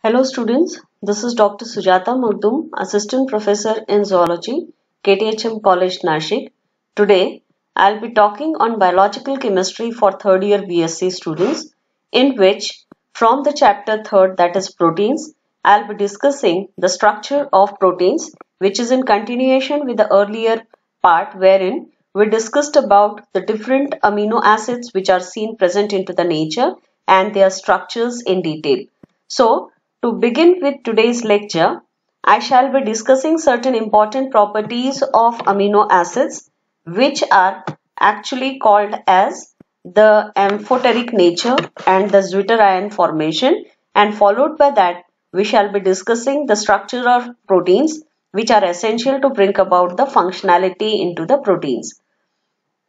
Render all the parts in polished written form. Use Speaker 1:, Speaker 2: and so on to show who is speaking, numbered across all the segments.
Speaker 1: Hello students, this is Dr. Sujata Murdum, Assistant Professor in Zoology, KTHM College, Nashik. Today, I'll be talking on biological chemistry for third year BSc students, in which from the chapter third, that is proteins, I'll be discussing the structure of proteins, which is in continuation with the earlier part wherein we discussed about the different amino acids which are seen present into the nature and their structures in detail. So, to begin with today's lecture, I shall be discussing certain important properties of amino acids which are actually called as the amphoteric nature and the zwitterion formation, and followed by that we shall be discussing the structure of proteins which are essential to bring about the functionality into the proteins.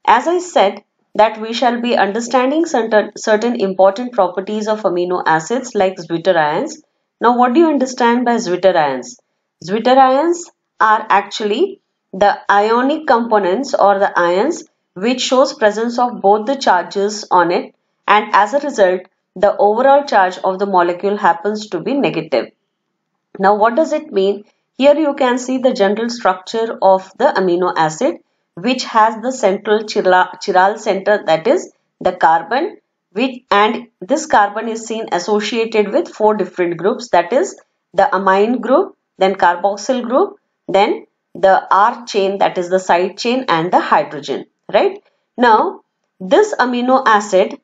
Speaker 1: As I said, that we shall be understanding certain important properties of amino acids like zwitterions. Now, what do you understand by zwitterions? Zwitterions are actually the ionic components or the ions which shows presence of both the charges on it, and as a result, the overall charge of the molecule happens to be negative. Now, what does it mean? Here you can see the general structure of the amino acid, which has the central chiral center, that is the carbon, and this carbon is seen associated with four different groups, that is the amine group, then carboxyl group, then the R chain, that is the side chain, and the hydrogen, right? Now, this amino acid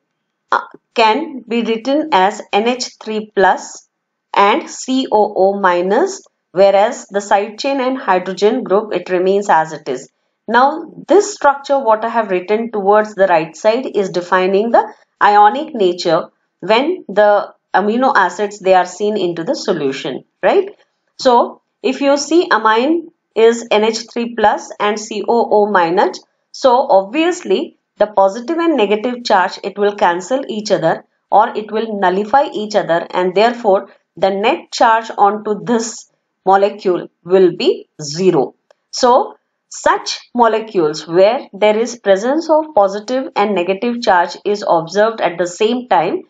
Speaker 1: can be written as NH3 plus and COO minus, whereas the side chain and hydrogen group, it remains as it is. Now, this structure what I have written towards the right side is defining the ionic nature when the amino acids they are seen into the solution, right? So, if you see amine is NH3 plus and COO minus, so obviously the positive and negative charge, it will cancel each other or it will nullify each other, and therefore the net charge onto this molecule will be zero. So such molecules where there is presence of positive and negative charge is observed at the same time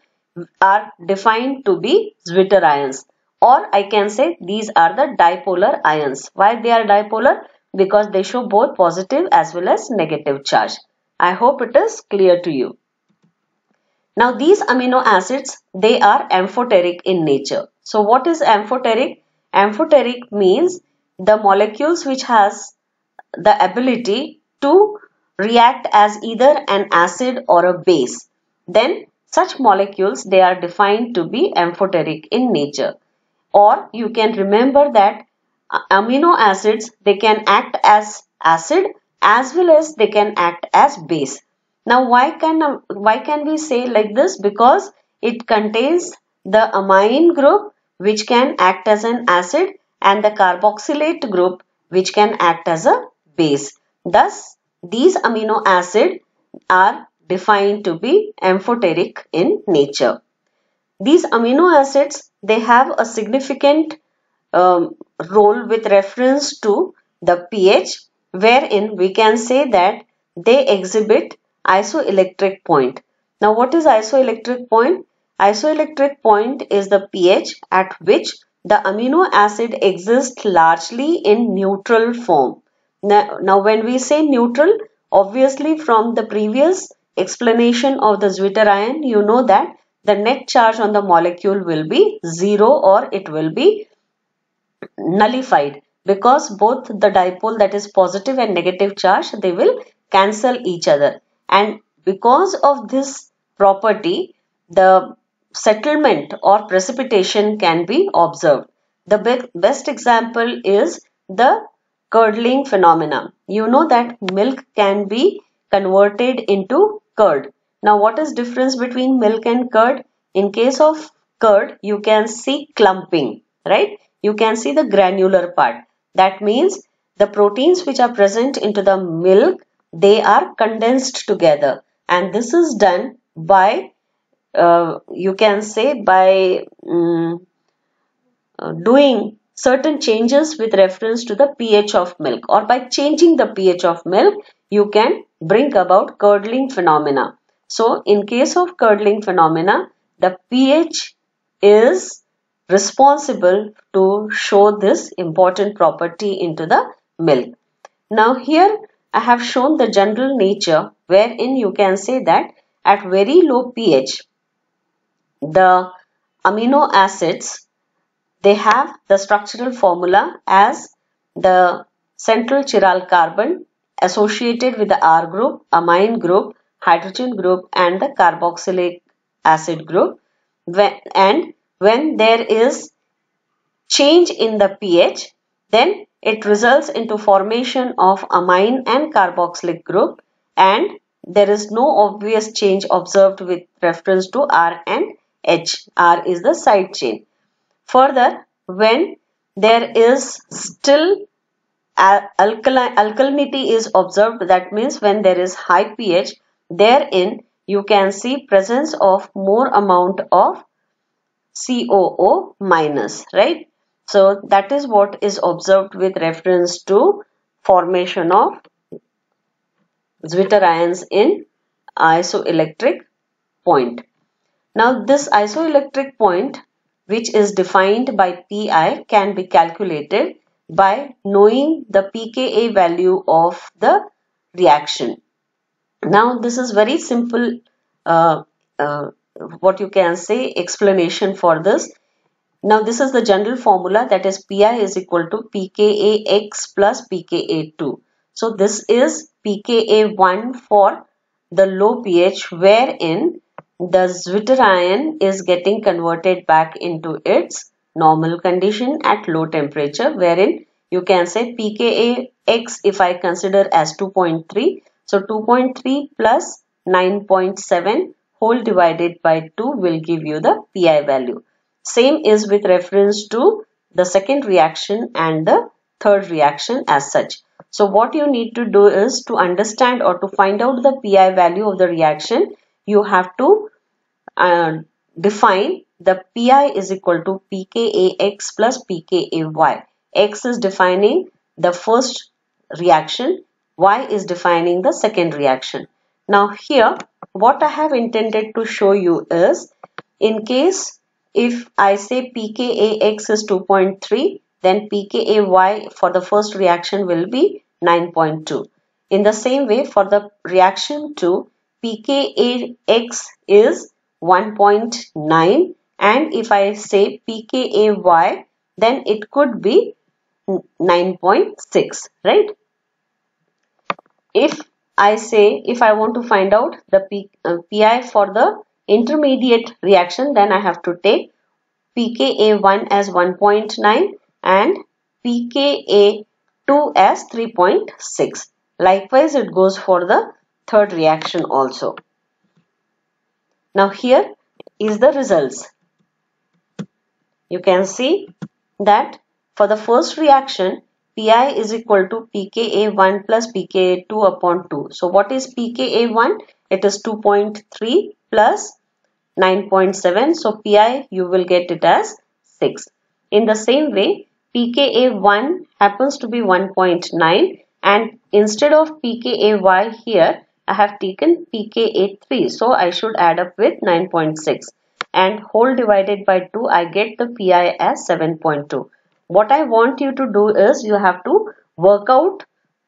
Speaker 1: are defined to be zwitterions, or I can say these are the dipolar ions. Why they are dipolar? Because they show both positive as well as negative charge. I hope it is clear to you. Now these amino acids, they are amphoteric in nature. So what is amphoteric? Amphoteric means the molecules which has the ability to react as either an acid or a base. Then such molecules, they are defined to be amphoteric in nature. Or you can remember that amino acids, they can act as acid as well as they can act as base. Now why can we say like this? Because it contains the amine group which can act as an acid and the carboxylate group which can act as a base. Thus, these amino acids are defined to be amphoteric in nature. These amino acids, they have a significant role with reference to the pH, wherein we can say that they exhibit isoelectric point. Now, what is isoelectric point? Isoelectric point is the pH at which the amino acid exists largely in neutral form. Now, when we say neutral, obviously from the previous explanation of the zwitterion, you know that the net charge on the molecule will be zero or it will be nullified, because both the dipole, that is positive and negative charge, they will cancel each other, and because of this property the settlement or precipitation can be observed. The best example is the curdling phenomena. You know that milk can be converted into curd. Now what is difference between milk and curd? In case of curd, you can see clumping, right? You can see the granular part. That means the proteins which are present into the milk, they are condensed together, and this is done by you can say by doing certain changes with reference to the pH of milk, or by changing the pH of milk you can bring about curdling phenomena. So in case of curdling phenomena, the pH is responsible to show this important property into the milk. Now here I have shown the general nature wherein you can say that at very low pH the amino acids, they have the structural formula as the central chiral carbon associated with the R group, amine group, hydrogen group and the carboxylic acid group. And when there is change in the pH, then it results into formation of amine and carboxylic group, and there is no obvious change observed with reference to R and H. R is the side chain. Further, when there is still alkalinity is observed, that means when there is high pH, therein you can see presence of more amount of COO minus, right? So that is what is observed with reference to formation of zwitterions in isoelectric point. Now this isoelectric point, which is defined by Pi, can be calculated by knowing the pKa value of the reaction. Now this is very simple what you can say explanation for this. Now this is the general formula, that is Pi is equal to pKax plus pKa2. So this is pKa1 for the low pH, wherein the zwitterion is getting converted back into its normal condition at low temperature, wherein you can say pKax if I consider as 2.3. So 2.3 plus 9.7 whole divided by 2 will give you the Pi value. Same is with reference to the second reaction and the third reaction as such. So what you need to do is to understand or to find out the Pi value of the reaction, you have to define the Pi is equal to pKax plus pKay. X is defining the first reaction, Y is defining the second reaction. Now here what I have intended to show you is, in case if I say pKax is 2.3, then pKay for the first reaction will be 9.2. In the same way, for the reaction 2, pKax is 1.9, and if I say pKay, then it could be 9.6, right? If I want to find out the Pi for the intermediate reaction, then I have to take pKa1 as 1.9 and pKa2 as 3.6. Likewise, it goes for the third reaction also. Now here is the results. You can see that for the first reaction, Pi is equal to pKa1 plus pKa2 upon 2. So what is pKa1? It is 2.3 plus 9.7. So Pi you will get it as 6. In the same way, pKa1 happens to be 1.9, and instead of pKay here, I have taken pKa3. So I should add up with 9.6. And whole divided by 2, I get the Pi as 7.2. What I want you to do is you have to work out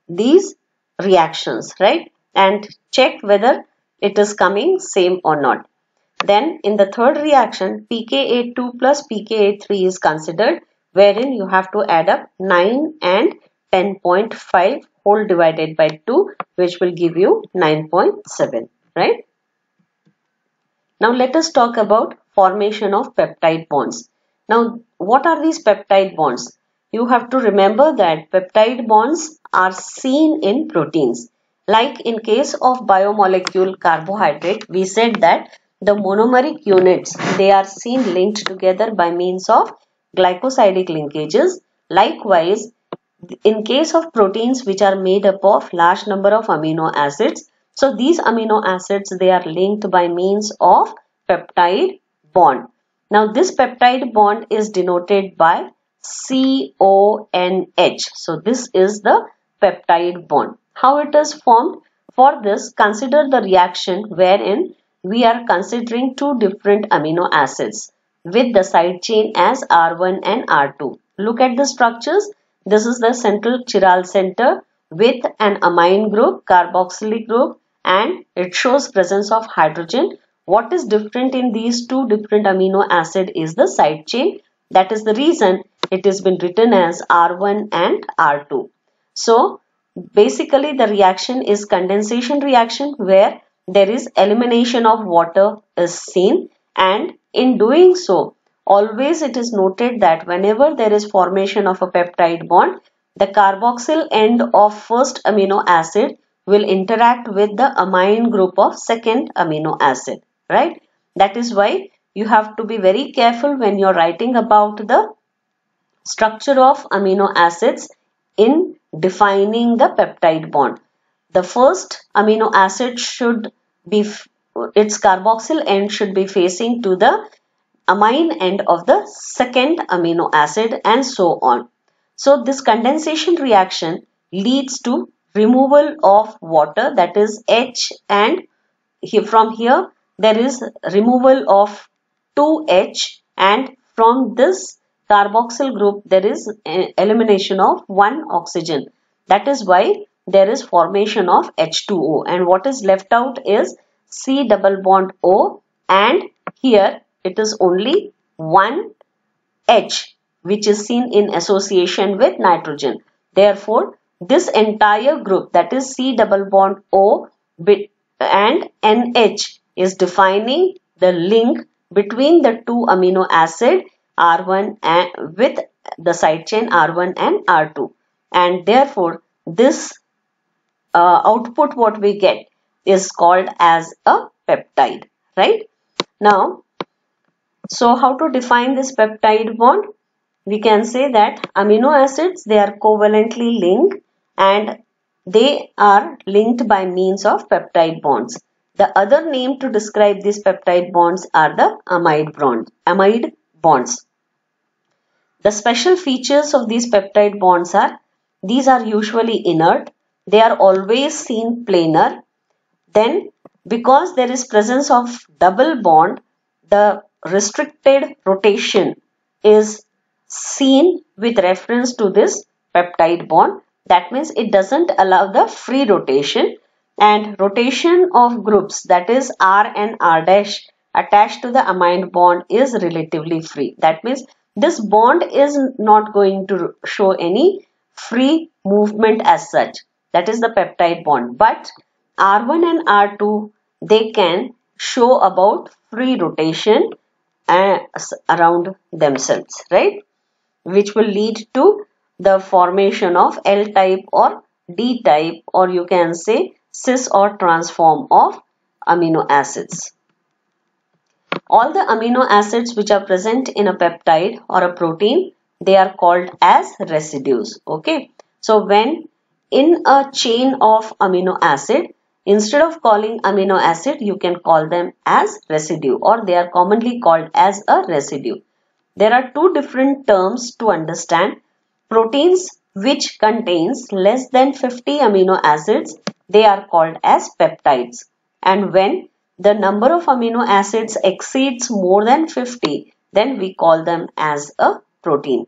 Speaker 1: these reactions, right? And check whether it is coming same or not. Then in the third reaction, pKa2 plus pKa3 is considered, wherein you have to add up 9 and 10.5 whole divided by 2, which will give you 9.7, right? Now let us talk about formation of peptide bonds. Now what are these peptide bonds? You have to remember that peptide bonds are seen in proteins. Like in case of biomolecule carbohydrate, we said that the monomeric units, they are seen linked together by means of glycosidic linkages. Likewise, in case of proteins which are made up of large number of amino acids, so these amino acids, they are linked by means of peptide bond. Now this peptide bond is denoted by CONH. So this is the peptide bond. How it is formed? For this, consider the reaction wherein we are considering two different amino acids. with the side chain as R1 and R2. Look at the structures. This is the central chiral center with an amine group, carboxylic group, and it shows presence of hydrogen. What is different in these two different amino acid is the side chain. That is the reason it has been written as R1 and R2. So basically the reaction is condensation reaction where there is elimination of water is seen, and in doing so always it is noted that whenever there is formation of a peptide bond, the carboxyl end of first amino acid will interact with the amine group of second amino acid, right? That is why you have to be very careful when you are writing about the structure of amino acids in defining the peptide bond. The first amino acid should be, its carboxyl end should be facing to the amine end of the second amino acid, and so on. So this condensation reaction leads to removal of water, that is H, and from here there is removal of 2H, and from this carboxyl group there is elimination of one oxygen. That is why there is formation of H2O, and what is left out is C double bond O, and here it is only one H which is seen in association with nitrogen. Therefore, this entire group, that is C double bond O and NH, is defining the link between the two amino acid R1 and with the side chain R1 and R2, and therefore this output what we get is called as a peptide, right? Now, so how to define this peptide bond? We can say that amino acids, they are covalently linked and they are linked by means of peptide bonds. The other name to describe these peptide bonds are the amide bonds. The special features of these peptide bonds are, these are usually inert, they are always seen planar. Then because there is presence of double bond, the restricted rotation is seen with reference to this peptide bond. That means it doesn't allow the free rotation, and rotation of groups, that is R and R dash attached to the amine bond, is relatively free. That means this bond is not going to show any free movement as such. That is the peptide bond. But R1 and R2, they can show about free rotation around themselves, right? Which will lead to the formation of L-type or D-type, or you can say cis or trans form of amino acids. All the amino acids which are present in a peptide or a protein, they are called as residues. Okay. So when in a chain of amino acid, instead of calling amino acid, you can call them as residue, or they are commonly called as a residue. There are two different terms to understand. Proteins which contains less than 50 amino acids, they are called as peptides. And when the number of amino acids exceeds more than 50, then we call them as a protein.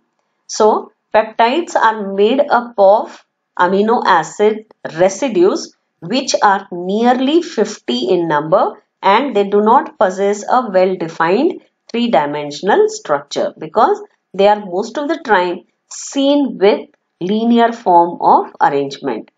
Speaker 1: So, peptides are made up of amino acid residues which are nearly 50 in number, and they do not possess a well-defined three-dimensional structure because they are most of the time seen with linear form of arrangement.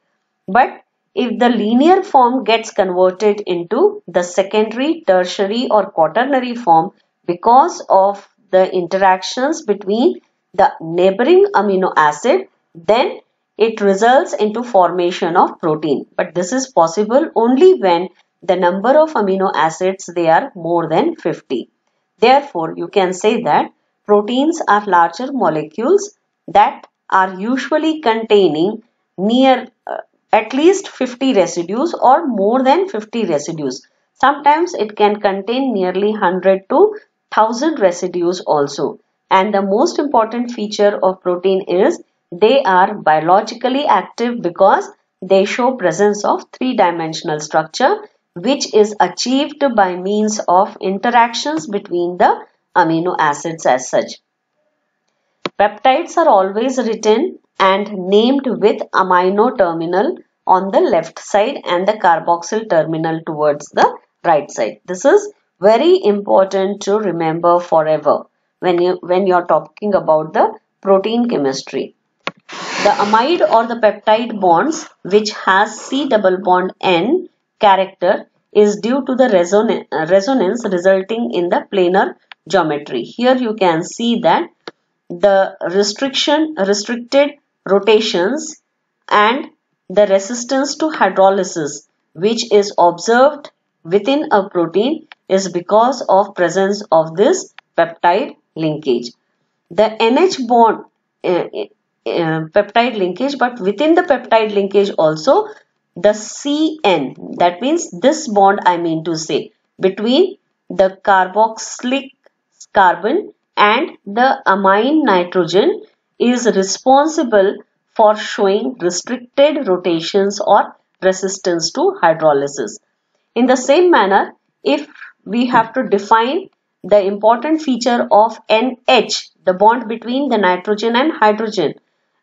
Speaker 1: But if the linear form gets converted into the secondary, tertiary or quaternary form because of the interactions between the neighboring amino acid, then it results into formation of protein. But this is possible only when the number of amino acids, they are more than 50. Therefore, you can say that proteins are larger molecules that are usually containing near at least 50 residues or more than 50 residues. Sometimes it can contain nearly 100 to 1000 residues also. And the most important feature of protein is they are biologically active because they show presence of three-dimensional structure which is achieved by means of interactions between the amino acids as such. Peptides are always written and named with amino terminal on the left side and the carboxyl terminal towards the right side. This is very important to remember forever when you're talking about the protein chemistry. The amide or the peptide bonds which has C double bond N character is due to the resonance resulting in the planar geometry. Here you can see that the restricted rotations and the resistance to hydrolysis which is observed within a protein is because of presence of this peptide linkage. The NH bond peptide linkage, but within the peptide linkage also the CN, that means this bond I mean to say between the carboxylic carbon and the amine nitrogen is responsible for showing restricted rotations or resistance to hydrolysis. In the same manner, if we have to define the important feature of NH, the bond between the nitrogen and hydrogen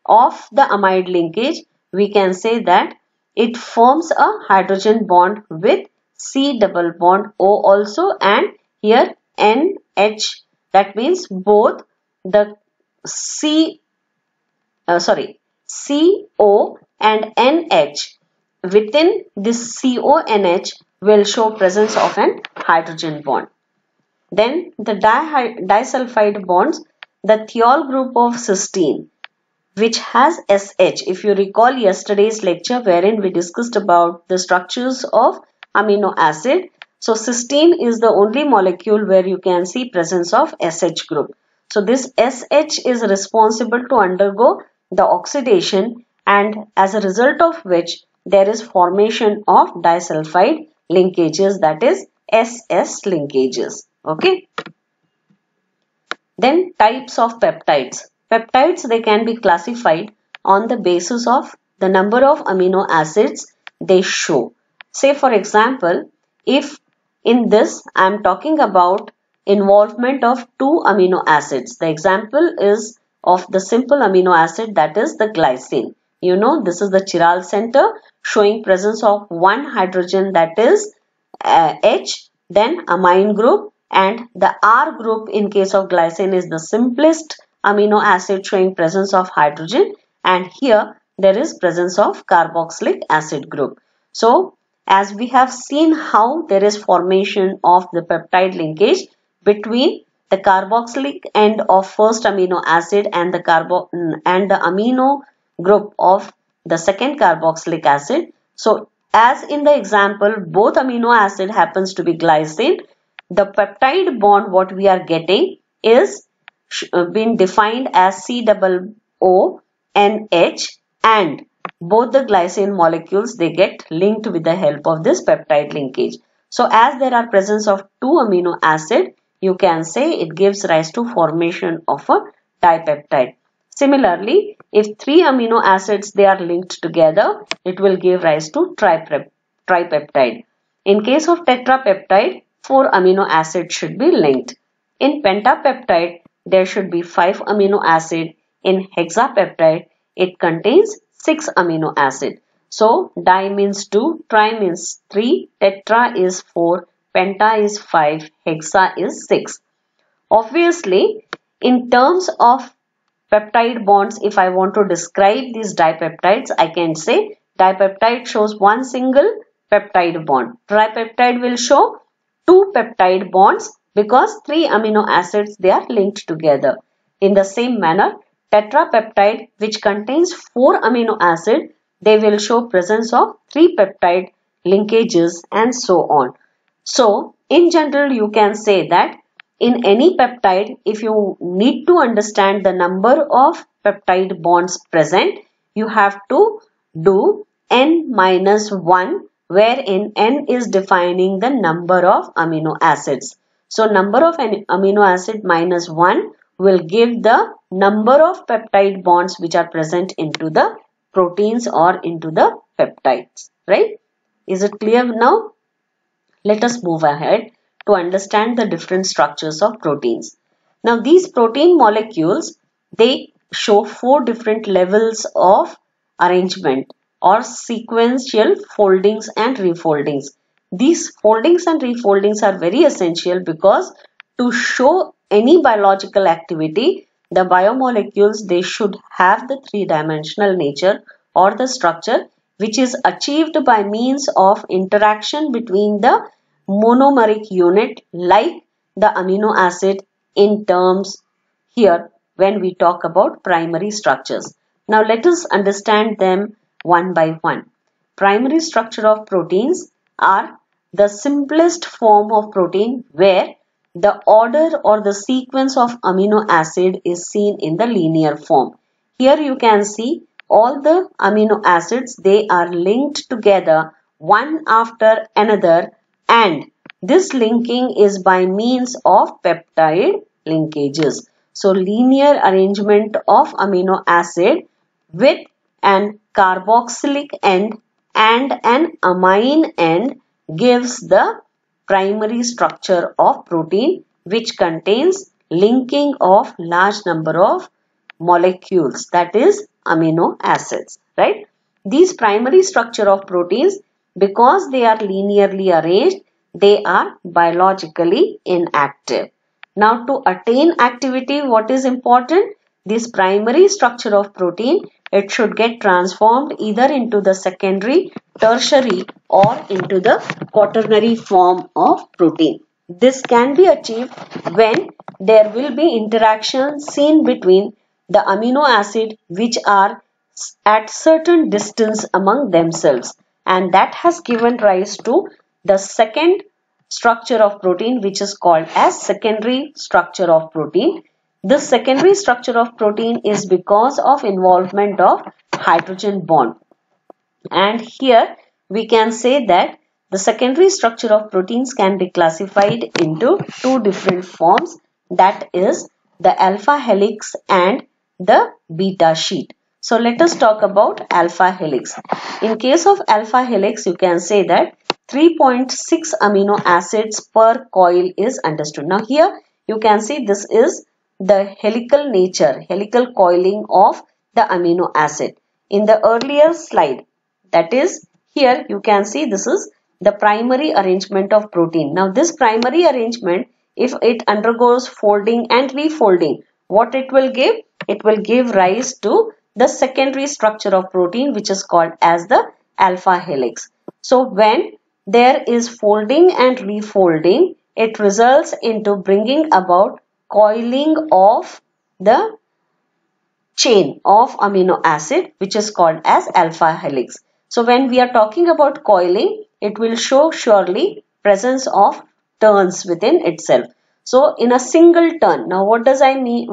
Speaker 1: of the amide linkage, we can say that it forms a hydrogen bond with C double bond O also, and here NH, that means both the CO and NH within this CONH will show presence of an hydrogen bond. Then the disulfide bonds, the thiol group of cysteine which has SH. If you recall yesterday's lecture wherein we discussed about the structures of amino acid. So cysteine is the only molecule where you can see presence of SH group. So this SH is responsible to undergo the oxidation, and as a result of which there is formation of disulfide linkages, that is SS linkages. Okay. Then types of peptides. Peptides, they can be classified on the basis of the number of amino acids they show. Say for example, if in this I am talking about involvement of 2 amino acids. The example is of the simple amino acid, that is the glycine. You know, this is the chiral center showing presence of 1 hydrogen, that is H, then amine group, and the R group in case of glycine is the simplest amino acid showing presence of hydrogen, and here there is presence of carboxylic acid group. So as we have seen how there is formation of the peptide linkage between the carboxylic end of first amino acid and the amino group of the second carboxylic acid. So as in the example, both amino acid happens to be glycine, the peptide bond what we are getting is been defined as C double O NH, and both the glycine molecules, they get linked with the help of this peptide linkage. So as there are presence of 2 amino acid, you can say it gives rise to formation of a dipeptide. Similarly, if 3 amino acids they are linked together, it will give rise to tripeptide. In case of tetrapeptide, 4 amino acids should be linked. In pentapeptide, there should be 5 amino acid. In hexapeptide, it contains 6 amino acid. So di means 2, tri means 3, tetra is 4, penta is 5, hexa is 6. Obviously, in terms of peptide bonds, if I want to describe these dipeptides, I can say dipeptide shows one single peptide bond. Tripeptide will show 2 peptide bonds because 3 amino acids they are linked together. In the same manner, tetrapeptide which contains 4 amino acid, they will show presence of 3 peptide linkages and so on. So in general you can say that in any peptide, if you need to understand the number of peptide bonds present, you have to do n minus 1, wherein n is defining the number of amino acids. So number of amino acid minus 1 will give the number of peptide bonds which are present into the proteins or into the peptides, right? Is it clear now? Let us move ahead to understand the different structures of proteins. Now these protein molecules, they show 4 different levels of arrangement or sequential foldings and refoldings. These foldings and refoldings are very essential because to show any biological activity, the biomolecules, they should have the three-dimensional nature or the structure, which is achieved by means of interaction between the monomeric unit like the amino acid in terms here when we talk about primary structures. Now let us understand them one by one. Primary structure of proteins are the simplest form of protein where the order or the sequence of amino acid is seen in the linear form. Here you can see all the amino acids, they are linked together one after another, and this linking is by means of peptide linkages. So linear arrangement of amino acid with an carboxylic end and an amine end gives the primary structure of protein, which contains linking of large number of molecules, that is amino acids, right? These primary structure of proteins, because they are linearly arranged, they are biologically inactive. Now to attain activity, what is important? This primary structure of protein, it should get transformed either into the secondary, tertiary or into the quaternary form of protein. This can be achieved when there will be interaction seen between the amino acid which are at certain distance among themselves, and that has given rise to the second structure of protein, which is called as secondary structure of protein. This secondary structure of protein is because of involvement of hydrogen bond, and here we can say that the secondary structure of proteins can be classified into two different forms, that is the alpha helix and the beta sheet. So let us talk about alpha helix. In case of alpha helix, you can say that 3.6 amino acids per coil is understood. Now here you can see this is the helical nature, helical coiling of the amino acid. In the earlier slide, that is here you can see this is the primary arrangement of protein. Now this primary arrangement, if it undergoes folding and refolding, what it will give? It will give rise to the secondary structure of protein, which is called as the alpha helix. So when there is folding and refolding, it results into bringing about coiling of the chain of amino acid, which is called as alpha helix. So when we are talking about coiling, it will show surely presence of turns within itself. So in a single turn, now what does I mean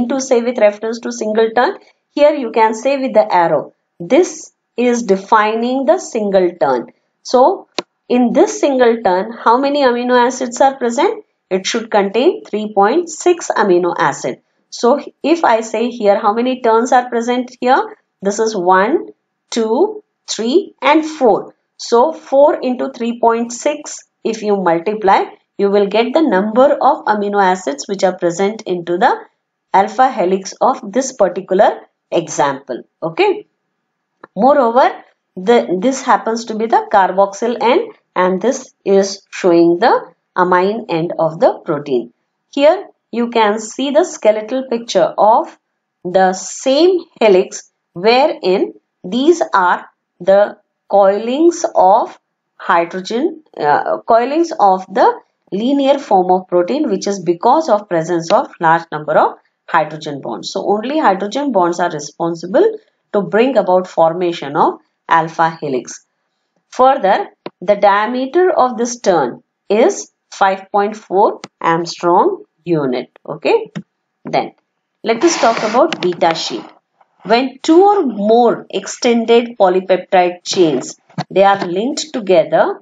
Speaker 1: to say with reference to single turn? Here you can say with the arrow, this is defining the single turn. So in this single turn, how many amino acids are present? It should contain 3.6 amino acid. So if I say here how many turns are present here, this is 1, 2, 3 and 4. So 4 into 3.6, if you multiply, you will get the number of amino acids which are present into the alpha helix of this particular example. Okay. Moreover, this happens to be the carboxyl end, and this is showing the amine end of the protein. Here you can see the skeletal picture of the same helix, wherein these are the coilings of hydrogen, coilings of the linear form of protein, which is because of presence of large number of hydrogen bonds. So only hydrogen bonds are responsible to bring about formation of alpha helix. Further, the diameter of this turn is 5.4 Armstrong unit. Okay. Then let us talk about beta sheet. When two or more extended polypeptide chains, they are linked together,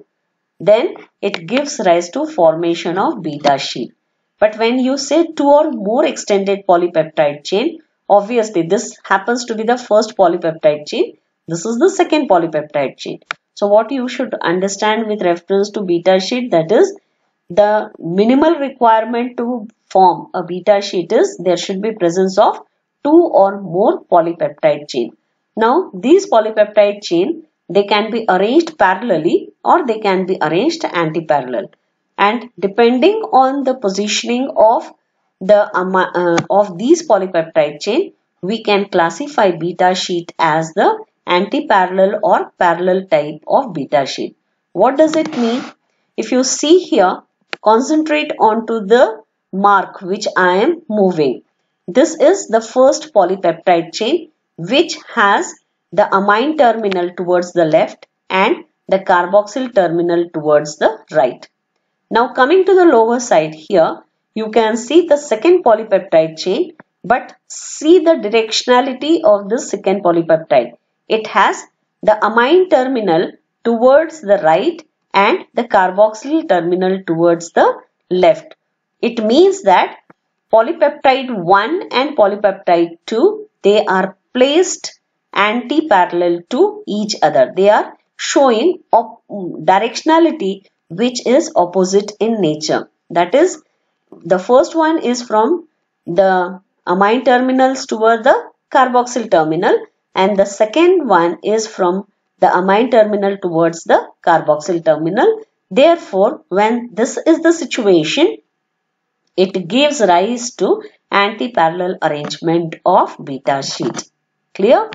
Speaker 1: then it gives rise to formation of beta sheet. But when you say two or more extended polypeptide chain, obviously this happens to be the first polypeptide chain. This is the second polypeptide chain. So what you should understand with reference to beta sheet, that is the minimal requirement to form a beta sheet is there should be presence of 2 or more polypeptide chain. Now these polypeptide chain, they can be arranged parallelly or they can be arranged anti-parallel, and depending on the positioning of these polypeptide chain, we can classify beta sheet as the anti-parallel or parallel type of beta sheet. What does it mean? If you see here, concentrate onto the mark which I am moving. This is the first polypeptide chain which has the amine terminal towards the left and the carboxyl terminal towards the right. Now coming to the lower side here, you can see the second polypeptide chain, but see the directionality of the second polypeptide. It has the amine terminal towards the right and the carboxyl terminal towards the left. It means that polypeptide 1 and polypeptide 2, they are placed anti-parallel to each other. They are showing directionality which is opposite in nature. That is, the first one is from the amine terminals toward the carboxyl terminal, and the second one is from the amine terminal towards the carboxyl terminal. Therefore, when this is the situation, it gives rise to anti-parallel arrangement of beta sheet. Clear?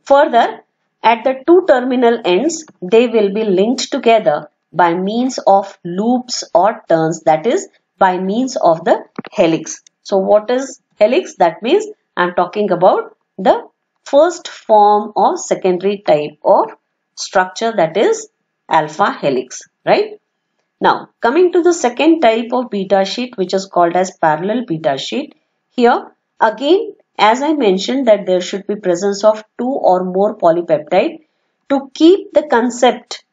Speaker 1: Further, at the two terminal ends, they will be linked together by means of loops or turns, that is, by means of the helix. So, what is helix? That means I am talking about the first form or secondary type of structure, that is alpha helix, right? Now, coming to the second type of beta sheet, which is called as parallel beta sheet. Here, again, as I mentioned that there should be presence of 2 or more polypeptide. To keep the concept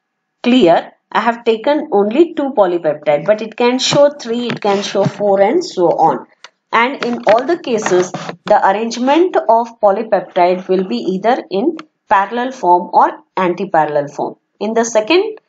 Speaker 1: clear, I have taken only 2 polypeptide, but it can show 3, it can show 4 and so on. And in all the cases, the arrangement of polypeptide will be either in parallel form or anti-parallel form. In the second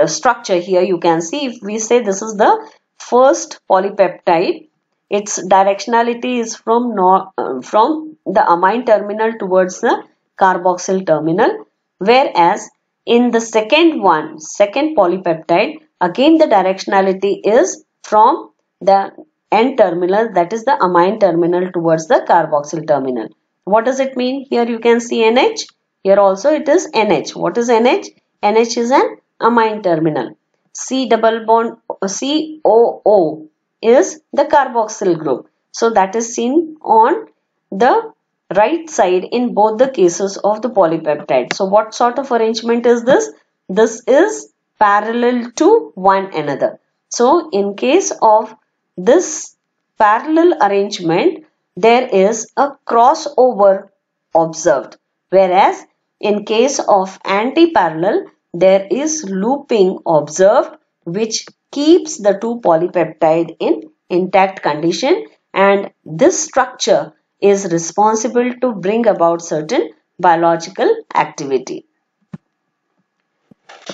Speaker 1: structure here, you can see, if we say this is the first polypeptide, its directionality is from the amine terminal towards the carboxyl terminal, whereas in the second polypeptide, again the directionality is from the N terminal, that is the amine terminal towards the carboxyl terminal. What does it mean? Here you can see NH. Here also it is NH. What is NH? NH is an amine terminal. C double bond COO is the carboxyl group. So that is seen on the right side in both the cases of the polypeptide. So what sort of arrangement is this? This is parallel to one another. So in case of this parallel arrangement, there is a crossover observed, whereas in case of anti-parallel, there is looping observed, which keeps the two polypeptide in intact condition, and this structure is responsible to bring about certain biological activity.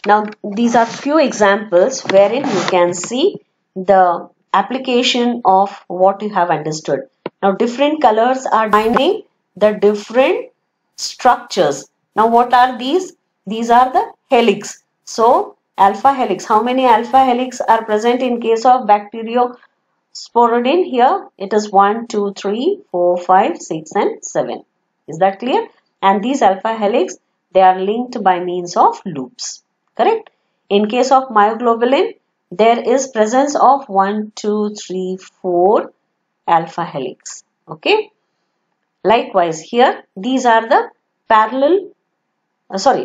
Speaker 1: Now, these are few examples wherein you can see the application of what you have understood. Now, different colors are defining the different structures. Now, what are these? These are the helix. So, alpha helix. How many alpha helix are present in case of Bacteriosporidin? Here it is 1, 2, 3, 4, 5, 6 and 7. Is that clear? And these alpha helix, they are linked by means of loops. Correct? In case of myoglobulin, there is presence of 1, 2, 3, 4 alpha helix. Okay? Likewise, here these are the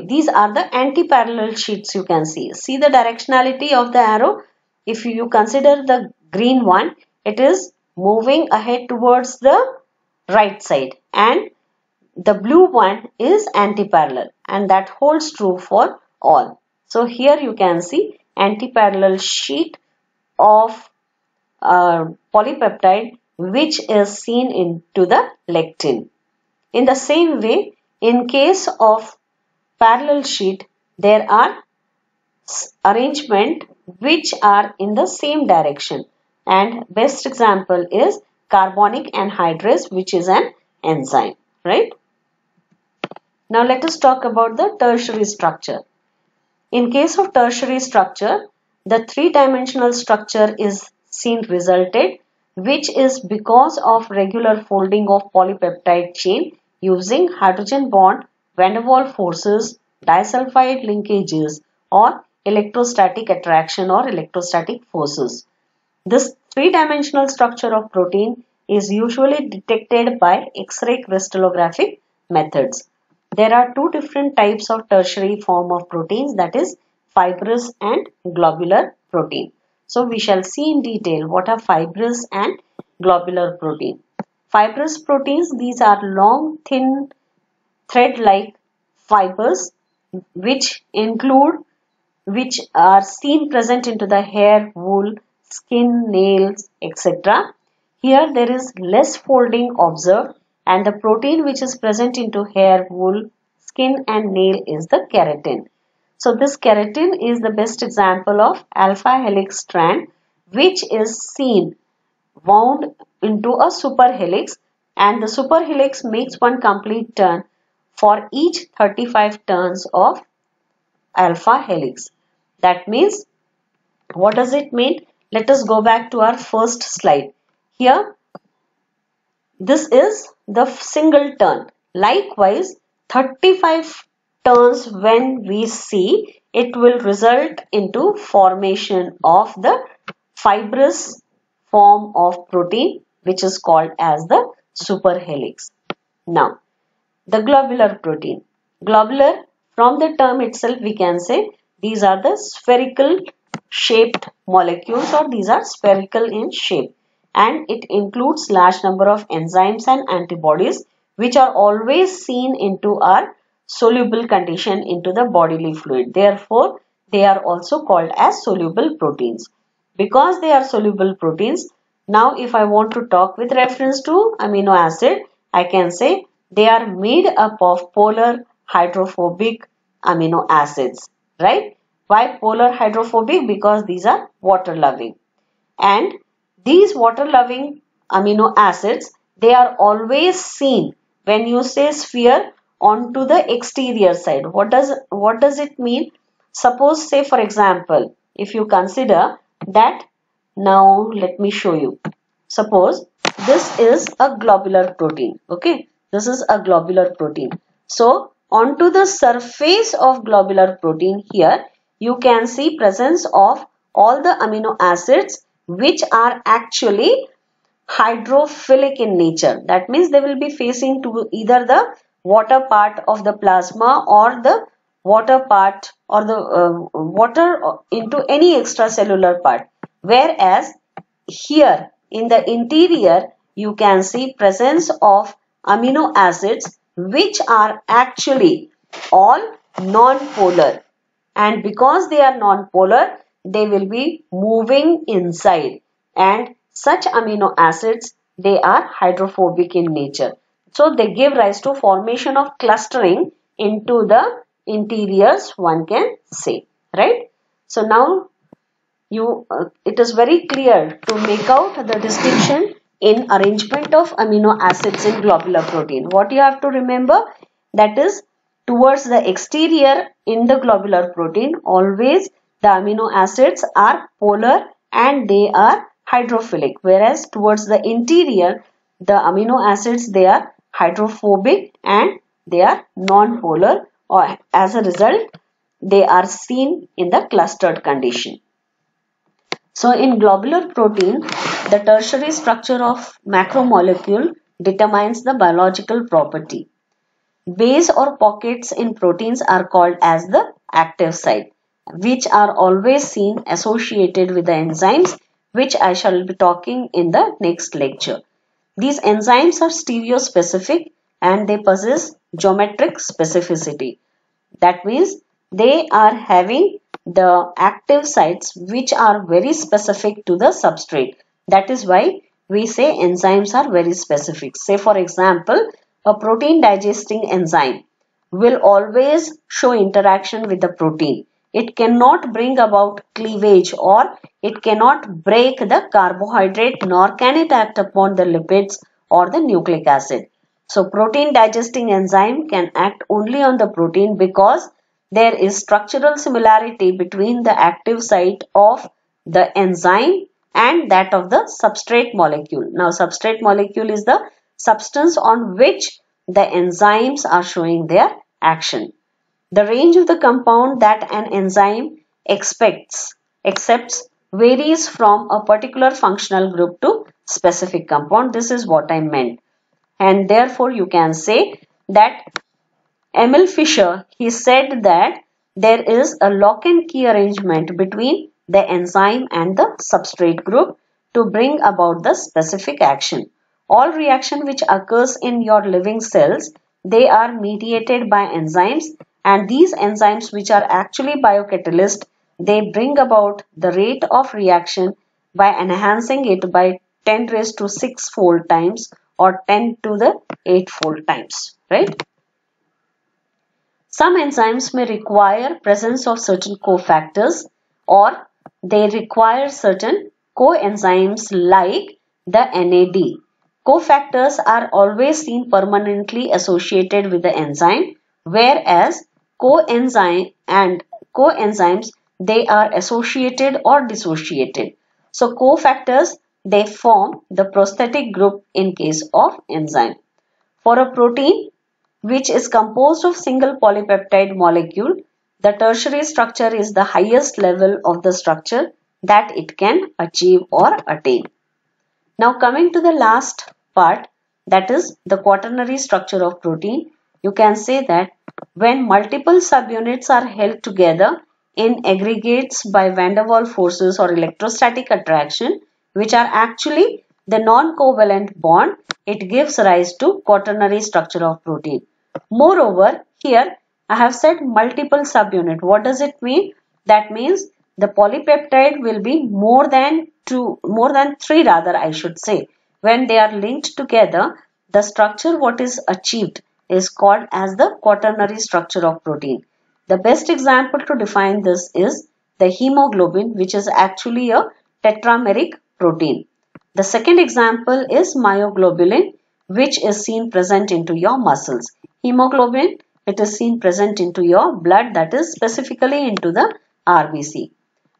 Speaker 1: these are the anti-parallel sheets you can see. See the directionality of the arrow. If you consider the green one, it is moving ahead towards the right side, and the blue one is anti-parallel, and that holds true for all. So here you can see anti-parallel sheet of polypeptide which is seen into the lectin. In the same way, in case of parallel sheet, there are arrangement which are in the same direction. and best example is carbonic anhydrase, which is an enzyme, right? Now let us talk about the tertiary structure. In case of tertiary structure, the three-dimensional structure is seen resulted, which is because of regular folding of polypeptide chain using hydrogen bond, van der Waals forces, disulfide linkages, or electrostatic attraction or electrostatic forces. This three-dimensional structure of protein is usually detected by X-ray crystallographic methods. There are two different types of tertiary form of proteins, that is fibrous and globular protein. So we shall see in detail what are fibrous and globular protein. Fibrous proteins, these are long, thin, thread-like fibers which are seen present into the hair, wool, skin, nails, etc. Here there is less folding observed, and the protein which is present into hair, wool, skin and nail is the keratin. So this keratin is the best example of alpha helix strand, which is seen wound into a superhelix, and the superhelix makes one complete turn for each 35 turns of alpha helix. That means, what does it mean? Let us go back to our first slide. Here, this is the single turn. Likewise, 35 turns when we see, it will result into formation of the fibrous form of protein, which is called as the superhelix. Now, the globular protein. Globular, from the term itself we can say these are the spherical shaped molecules, or these are spherical in shape, and it includes large number of enzymes and antibodies which are always seen into our soluble condition into the bodily fluid. Therefore, they are also called as soluble proteins. Because they are soluble proteins, now if I want to talk with reference to amino acid, I can say they are made up of polar hydrophobic amino acids, right? Why polar hydrophobic? Because these are water loving, and these water loving amino acids, they are always seen when you say sphere onto the exterior side. What does it mean? Suppose, say for example, if you consider that, now let me show you. Suppose this is a globular protein, okay? This is a globular protein. So onto the surface of globular protein here, you can see presence of all the amino acids which are actually hydrophilic in nature. That means they will be facing to either the water part of the plasma or the water part, or the water into any extracellular part. Whereas here in the interior, you can see presence of amino acids which are actually all non-polar, and because they are non-polar, they will be moving inside, and such amino acids, they are hydrophobic in nature. So they give rise to formation of clustering into the interiors, one can say, right? So now it is very clear to make out the distinction in arrangement of amino acids in globular protein. What you have to remember, that is, towards the exterior in the globular protein, always the amino acids are polar and they are hydrophilic, whereas towards the interior, the amino acids, they are hydrophobic and they are non-polar, or as a result, they are seen in the clustered condition. So in globular protein, the tertiary structure of macromolecule determines the biological property. Bases or pockets in proteins are called as the active site, which are always seen associated with the enzymes, which I shall be talking in the next lecture. These enzymes are stereospecific and they possess geometric specificity. That means they are having the active sites which are very specific to the substrate. That is why we say enzymes are very specific. Say for example, a protein digesting enzyme will always show interaction with the protein, it cannot bring about cleavage, or it cannot break the carbohydrate, nor can it act upon the lipids or the nucleic acid. So protein digesting enzyme can act only on the protein because there is structural similarity between the active site of the enzyme and that of the substrate molecule. Now substrate molecule is the substance on which the enzymes are showing their action. The range of the compound that an enzyme accepts varies from a particular functional group to specific compound. This is what I meant. And therefore you can say that Emil Fischer, he said that there is a lock and key arrangement between the enzyme and the substrate group to bring about the specific action. All reaction which occurs in your living cells, they are mediated by enzymes, and these enzymes which are actually biocatalysts, they bring about the rate of reaction by enhancing it by 10 raised to 6 fold times or 10 to the 8 fold times, right? Some enzymes may require presence of certain cofactors, or they require certain coenzymes like the NAD. Cofactors are always seen permanently associated with the enzyme, whereas coenzymes they are associated or dissociated. So cofactors, they form the prosthetic group in case of enzyme. For a protein which is composed of single polypeptide molecule, the tertiary structure is the highest level of the structure that it can achieve or attain. Now coming to the last part, that is the quaternary structure of protein, you can say that when multiple subunits are held together in aggregates by van der Waals forces or electrostatic attraction, which are actually the non-covalent bond, it gives rise to quaternary structure of protein. Moreover, here I have said multiple subunit. What does it mean? That means the polypeptide will be more than three rather, I should say. When they are linked together, the structure what is achieved is called as the quaternary structure of protein. The best example to define this is the hemoglobin, which is actually a tetrameric protein. The second example is myoglobulin, which is seen present into your muscles. Hemoglobin, it is seen present into your blood, that is specifically into the RBC.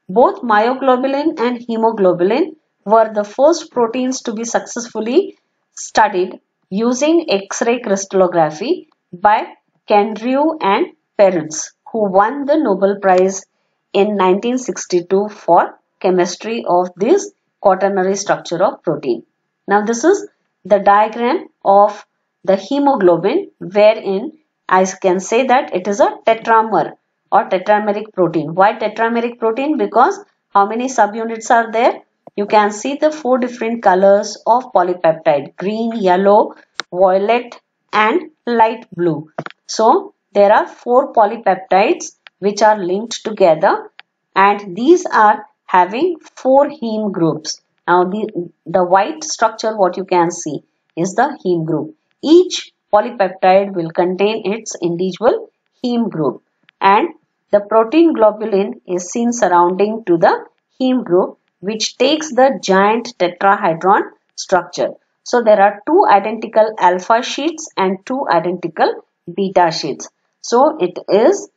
Speaker 1: Both myoglobulin and hemoglobulin were the first proteins to be successfully studied using X-ray crystallography by Kendrew and Perutz, who won the Nobel Prize in 1962 for chemistry of this quaternary structure of protein. Now this is the diagram of the hemoglobin, wherein I can say that it is a tetramer or tetrameric protein. Why tetrameric protein? Because how many subunits are there? You can see the 4 different colors of polypeptide: green, yellow, violet and light blue. So there are 4 polypeptides which are linked together, and these are having 4 heme groups. Now the white structure what you can see is the heme group. Each polypeptide will contain its individual heme group, and the protein globulin is seen surrounding to the heme group, which takes the giant tetrahedron structure. So there are 2 identical alpha sheets and 2 identical beta sheets. So it is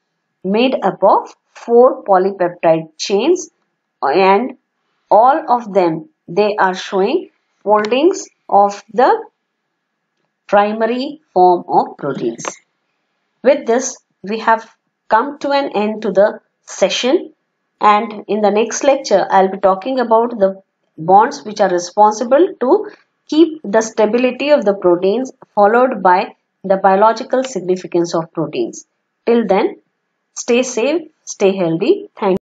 Speaker 1: made up of 4 polypeptide chains, and all of them, they are showing foldings of the primary form of proteins. With this, we have come to an end to the session, and in the next lecture, I'll be talking about the bonds which are responsible to keep the stability of the proteins, followed by the biological significance of proteins. Till then, stay safe, stay healthy. Thank you.